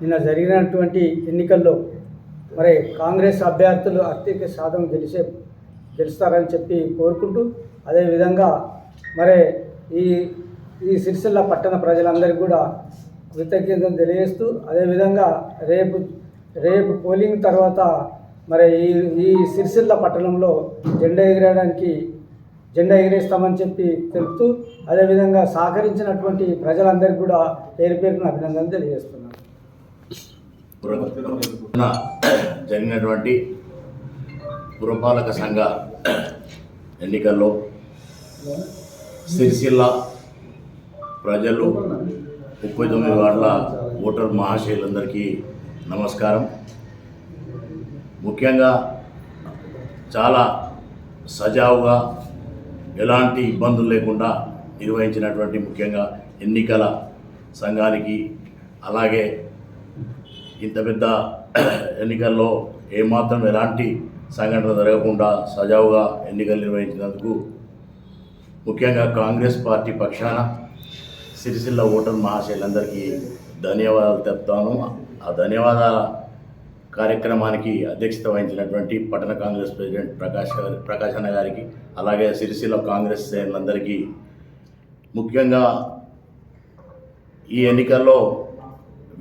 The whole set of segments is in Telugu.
నిన్న జరిగినటువంటి ఎన్నికల్లో మరి కాంగ్రెస్ అభ్యర్థులు అత్యధిక శాతం గెలుస్తారని చెప్పి కోరుకుంటూ, అదేవిధంగా మరి ఈ సిరిసిల్ల పట్టణ ప్రజలందరికీ కూడా కృతజ్ఞతలు తెలియజేస్తూ, అదేవిధంగా రేపు పోలింగ్ తర్వాత మరి ఈ సిరిసిల్ల పట్టణంలో జెండా ఎగిరేస్తామని చెప్పి తెలుపుతూ, అదేవిధంగా సహకరించినటువంటి ప్రజలందరికీ కూడా పేరు పేరున అభినందనలు తెలియజేస్తున్నాను. జరిగినటువంటి పురపాలక సంఘ ఎన్నికల్లో సిరిసిల్ల ప్రజలు 39 వార్డుల ఓటర్ మహాశయులందరికీ నమస్కారం. ముఖ్యంగా చాలా సజావుగా ఎలాంటి ఇబ్బందులు లేకుండా నిర్వహించినటువంటి ముఖ్యంగా ఎన్నికల సంఘానికి, అలాగే ఇంత పెద్ద ఎన్నికల్లో ఏమాత్రం ఎలాంటి సంఘటన జరగకుండా సజావుగా ఎన్నికలు నిర్వహించినందుకు ముఖ్యంగా కాంగ్రెస్ పార్టీ పక్షాన సిరిసిల్ల ఓటర్ మహాశయులందరికీ ధన్యవాదాలు తెలుపుతాను. ఆ ధన్యవాదాల కార్యక్రమానికి అధ్యక్షత వహించినటువంటి పట్టణ కాంగ్రెస్ ప్రెసిడెంట్ ప్రకాష్ అన్న గారికి, అలాగే సిరిసిల్ల కాంగ్రెస్ శ్రేణులందరికీ, ముఖ్యంగా ఈ ఎన్నికల్లో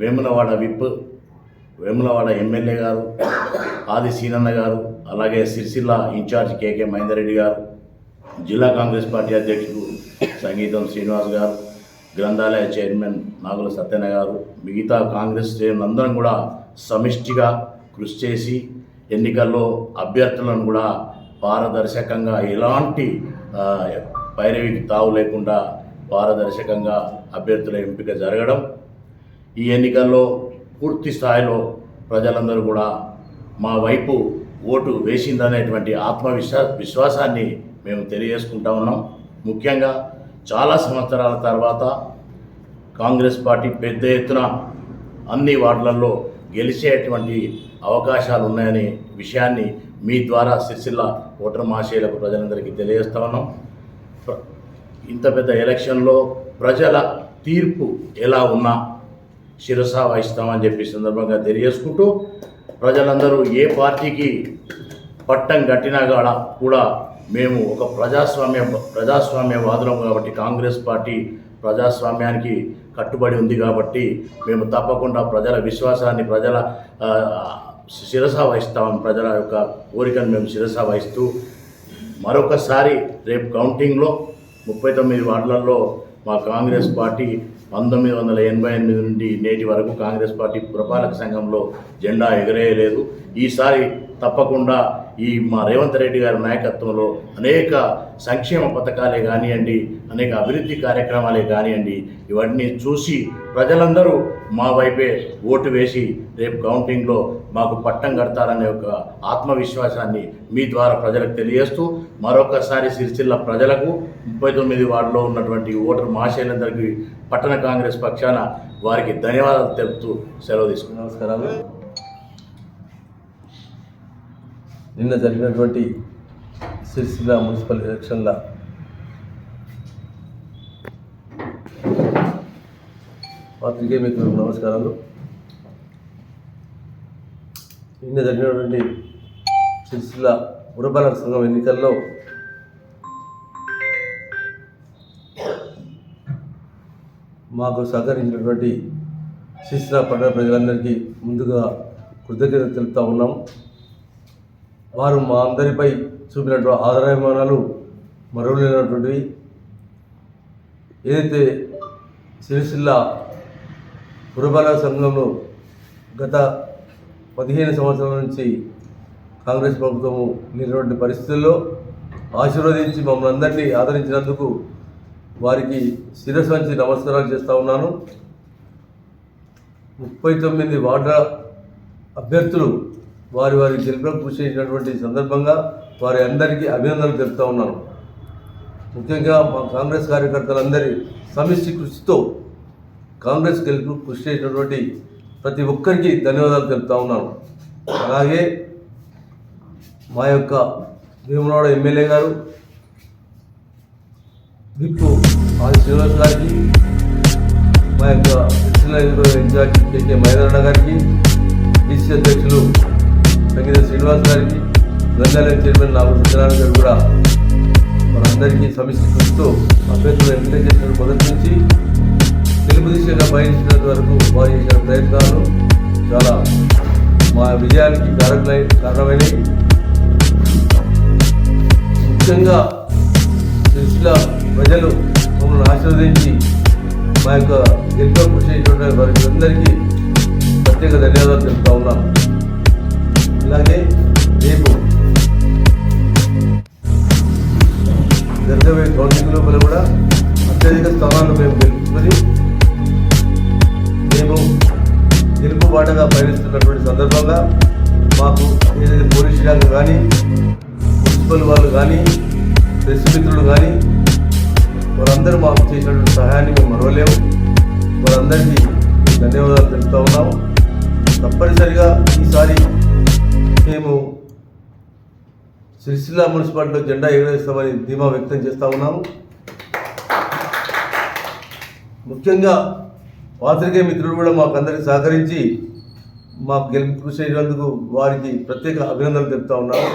వేములవాడ విప్, వేములవాడ ఎమ్మెల్యే గారు ఆది సీనన్న గారు, అలాగే సిరిసిల్ల ఇన్ఛార్జ్ కేకే మహేందర్ రెడ్డి గారు, జిల్లా కాంగ్రెస్ పార్టీ అధ్యక్షుడు సంగీతం శ్రీనివాస్ గారు, గ్రంథాలయ చైర్మన్ నాగుల సత్యన గారు, మిగతా కాంగ్రెస్ శ్రేణులందరం కూడా సమిష్టిగా కృషి చేసి ఎన్నికల్లో అభ్యర్థులను కూడా పారదర్శకంగా ఎలాంటి పైరవికి తావు లేకుండా పారదర్శకంగా అభ్యర్థుల ఎంపిక జరగడం, ఈ ఎన్నికల్లో పూర్తి స్థాయిలో ప్రజలందరూ కూడా మా వైపు ఓటు వేసిందనేటువంటి విశ్వాసాన్ని మేము తెలియజేసుకుంటా ఉన్నాం. ముఖ్యంగా చాలా సంవత్సరాల తర్వాత కాంగ్రెస్ పార్టీ పెద్ద ఎత్తున అన్ని వార్డులలో గెలిచేటువంటి అవకాశాలు ఉన్నాయనే విషయాన్ని మీ ద్వారా సిరిసిల్ల ఓటర్ మహాశయులకు ప్రజలందరికీ తెలియజేస్తా ఉన్నాం. ఇంత పెద్ద ఎలక్షన్లో ప్రజల తీర్పు ఎలా ఉన్నా శిరస వహిస్తామని చెప్పి సందర్భంగా తెలియజేసుకుంటూ, ప్రజలందరూ ఏ పార్టీకి పట్టం కట్టినా కూడా మేము ఒక ప్రజాస్వామ్యవాదులం కాబట్టి, కాంగ్రెస్ పార్టీ ప్రజాస్వామ్యానికి కట్టుబడి ఉంది కాబట్టి మేము తప్పకుండా ప్రజల విశ్వాసాన్ని శిరస వహిస్తామని, ప్రజల యొక్క కోరికను మేము శిరస వహిస్తూ మరొకసారి రేపు కౌంటింగ్లో 39 వార్డులలో మా కాంగ్రెస్ పార్టీ 1988 నుండి నేటి వరకు కాంగ్రెస్ పార్టీ పురపాలక సంఘంలో జెండా ఎగరేయలేదు. ఈసారి తప్పకుండా మా రేవంత్ రెడ్డి గారి నాయకత్వంలో అనేక సంక్షేమ పథకాలే కానివ్వండి, అనేక అభివృద్ధి కార్యక్రమాలే కానివ్వండి, ఇవన్నీ చూసి ప్రజలందరూ మా వైపే ఓటు వేసి రేపు కౌంటింగ్లో మాకు పట్టం కడతారనే ఒక ఆత్మవిశ్వాసాన్ని మీ ద్వారా ప్రజలకు తెలియజేస్తూ, మరొకసారి సిరిసిల్ల ప్రజలకు 39 వార్డులో ఉన్నటువంటి ఓటర్ మహాశయులందరికీ పట్టణ కాంగ్రెస్ పక్షాన వారికి ధన్యవాదాలు తెలుపుతూ సెలవు తీసుకున్నాను. నమస్కారాలు. నిన్న జరిగినటువంటి సిరిసిల్ల మున్సిపల్ ఎలక్షన్ల పాత్రికేయ మిత్రులకు నమస్కారాలు. నిన్న జరిగినటువంటి సిరిసిల్ల పురపాలక సంఘం ఎన్నికల్లో మాకు సహకరించినటువంటి సిరిసిల్ల పట్టణ ప్రజలందరికీ ముందుగా కృతజ్ఞతలు తెలుపుతూ ఉన్నాం. వారు మా అందరిపై చూపినటువంటి ఆదరాభిమానాలు మరువలేనటువంటివి. ఏదైతే సిరిసిల్ల పురపాలక సంఘంలో గత 15 సంవత్సరాల నుంచి కాంగ్రెస్ ప్రభుత్వము లేనటువంటి పరిస్థితుల్లో ఆశీర్వదించి మమ్మల్ని అందరినీ ఆదరించినందుకు వారికి శిరస్సు వంచి నమస్కారాలు చేస్తూ ఉన్నాను. 39 వార్డుల అభ్యర్థులు వారి గెలుపులకు కృషి చేసినటువంటి సందర్భంగా వారి అందరికీ అభినందనలు తెలుపుతూ ఉన్నాను. ముఖ్యంగా మా కాంగ్రెస్ కార్యకర్తలందరి సమిష్టి కృషితో కాంగ్రెస్ గెలుపుకు కృషి చేసినటువంటి ప్రతి ఒక్కరికి ధన్యవాదాలు తెలుపుతూ ఉన్నాను. అలాగే మా యొక్క వేములవాడ ఎమ్మెల్యే గారు విప్ ఆది శ్రీనివాస్ గారికి, మా మా యొక్క ఇన్ఛార్జ్ కేకే మహేంద్రన్న గారికి, డిసి అధ్యక్షులు సంగీత శ్రీనివాస్ గారికి, గ్రంథాలయం చైర్మన్ నాగ సత్యనారాయణ గారు కూడా మనందరికీ సమిష్టి కృషితో అభ్యర్థులు ఎంపిక చేసిన మొదటి నుంచి తెలుగు దిశగా పయనించినంత వరకు వారు చేసిన ప్రయత్నాలు చాలా మా విజయానికి కారణమైనవి. ముఖ్యంగా సిరిసిల్ల ప్రజలు మమ్మల్ని ఆశీర్వదించి మా యొక్క గెలుపు కృషి చేసినటువంటి వారికి అందరికీ ప్రత్యేక ధన్యవాదాలు చెప్తా ఉన్నాం. ఇలాగే రేపు జరగబోయే కౌంటింగ్ లోపల కూడా అత్యధిక స్థానాలను మేము గెలుపుకొని మేము గెలుపు బాటగా పయనిస్తున్నటువంటి సందర్భంగా మాకు ఏదైతే పోలీస్ శాఖ కానీ, మున్సిపల్ వాళ్ళు కానీ, ప్రెస్ మిత్రులు కానీ వారందరూ మాకు చేసినటువంటి సహాయాన్ని మేము మరవలేము. వారందరికీ ధన్యవాదాలు తెలుపుతూ ఉన్నాము. తప్పనిసరిగా ఈసారి మేము సిరిసిల్ల మున్సిపాలిటీలో జెండా ఎగరేస్తామని ధీమా వ్యక్తం చేస్తూ ఉన్నాము. ముఖ్యంగా పాత్రికేయ మిత్రులు కూడా మాకు అందరికీ సహకరించి మాకు గెలుపు కృషి చేసినందుకు వారికి ప్రత్యేక అభినందనలు తెలుపుతూ ఉన్నాము.